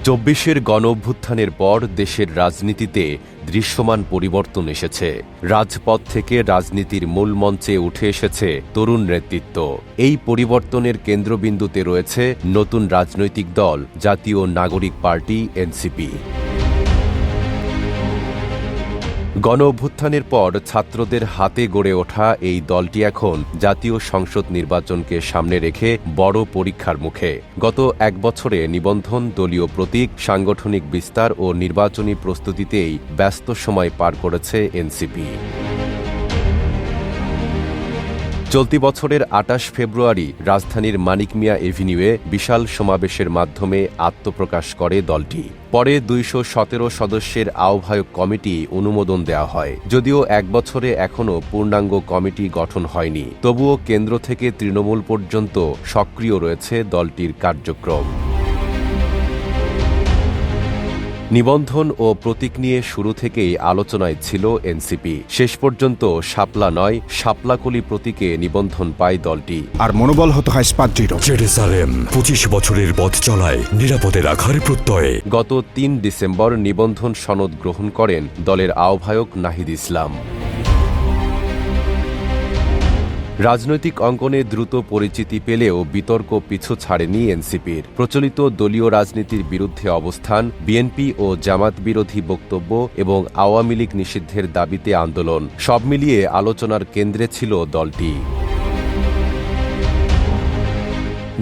২৪-এর গণঅভ্যুত্থানের পর দেশের রাজনীতিতে দৃশ্যমান পরিবর্তন এসেছে। রাজপথ থেকে রাজনীতির মূল মঞ্চে উঠে এসেছে তরুণ নেতৃত্ব। এই পরিবর্তনের কেন্দ্রবিন্দুতে রয়েছে নতুন রাজনৈতিক দল জাতীয় নাগরিক পার্টি এনসিপি। গণঅভ্যুত্থানের পর ছাত্রদের হাতে গড়ে ওঠা এই দলটি এখন জাতীয় সংসদ নির্বাচনকে সামনে রেখে বড় পরীক্ষার মুখে। গত এক বছরে নিবন্ধন, দলীয় প্রতীক, সাংগঠনিক বিস্তার ও নির্বাচনী প্রস্তুতিতেই ব্যস্ত সময় পার করেছে এনসিপি। চলতি বছরের ২৮ ফেব্রুয়ারি রাজধানীর মানিক মিয়া এভিনিউয়ে বিশাল সমাবেশের মাধ্যমে আত্মপ্রকাশ করে দলটি। পরে ২১৭ সদস্যের আহ্বায়ক কমিটি অনুমোদন দেওয়া হয়। যদিও এক বছরে এখনও পূর্ণাঙ্গ কমিটি গঠন হয়নি, তবুও কেন্দ্র থেকে তৃণমূল পর্যন্ত সক্রিয় রয়েছে দলটির কার্যক্রম। নিবন্ধন ও প্রতীক নিয়ে শুরু থেকেই আলোচনায় ছিল এনসিপি। শেষ পর্যন্ত শাপলা নয়, শাপলাকলি প্রতীকে নিবন্ধন পায় দলটি। আর মনোবল হতে হয় স্পাদ্রিত। জেরুজালেম ২৫ বছরের পথ চলায় নিরাপদে রাখার প্রত্যয়ে। গত ৩ ডিসেম্বর নিবন্ধন সনদ গ্রহণ করেন দলের আহ্বায়ক নাহিদ ইসলাম। রাজনৈতিক অঙ্গনে দ্রুত পরিচিতি পেলেও বিতর্ক পিছু ছাড়েনি এনসিপির। প্রচলিত দলীয় রাজনীতির বিরুদ্ধে অবস্থান, বিএনপি ও জামাত বিরোধী বক্তব্য এবং আওয়ামী লীগ নিষিদ্ধের দাবিতে আন্দোলন, সব মিলিয়ে আলোচনার কেন্দ্রে ছিল দলটি।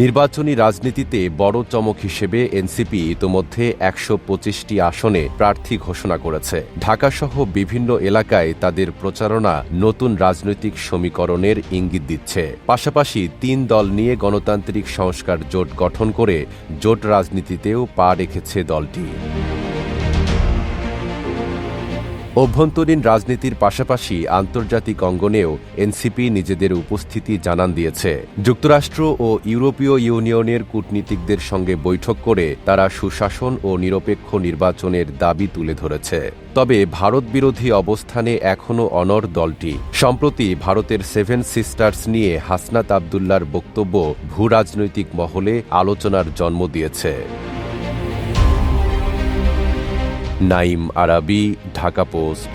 নির্বাচনী রাজনীতিতে বড় চমক হিসেবে এনসিপি ইতোমধ্যে ১২৫টি আসনে প্রার্থী ঘোষণা করেছে। ঢাকাসহ বিভিন্ন এলাকায় তাদের প্রচারণা নতুন রাজনৈতিক সমীকরণের ইঙ্গিত দিচ্ছে। পাশাপাশি ৩ দল নিয়ে গণতান্ত্রিক সংস্কার জোট গঠন করে জোট রাজনীতিতেও পা রেখেছে দলটি। অভ্যন্তরীণ রাজনীতির পাশাপাশি আন্তর্জাতিক অঙ্গনেও এনসিপি নিজেদের উপস্থিতি জানান দিয়েছে। যুক্তরাষ্ট্র ও ইউরোপীয় ইউনিয়নের কূটনীতিকদের সঙ্গে বৈঠক করে তারা সুশাসন ও নিরপেক্ষ নির্বাচনের দাবি তুলে ধরেছে। তবে ভারত বিরোধী অবস্থানে এখনও অনড় দলটি। সম্প্রতি ভারতের 7 সিস্টার্স নিয়ে হাসনাত আবদুল্লার বক্তব্য ভূরাজনৈতিক মহলে আলোচনার জন্ম দিয়েছে। নাঈম আরাবী, ঢাকা পোস্ট।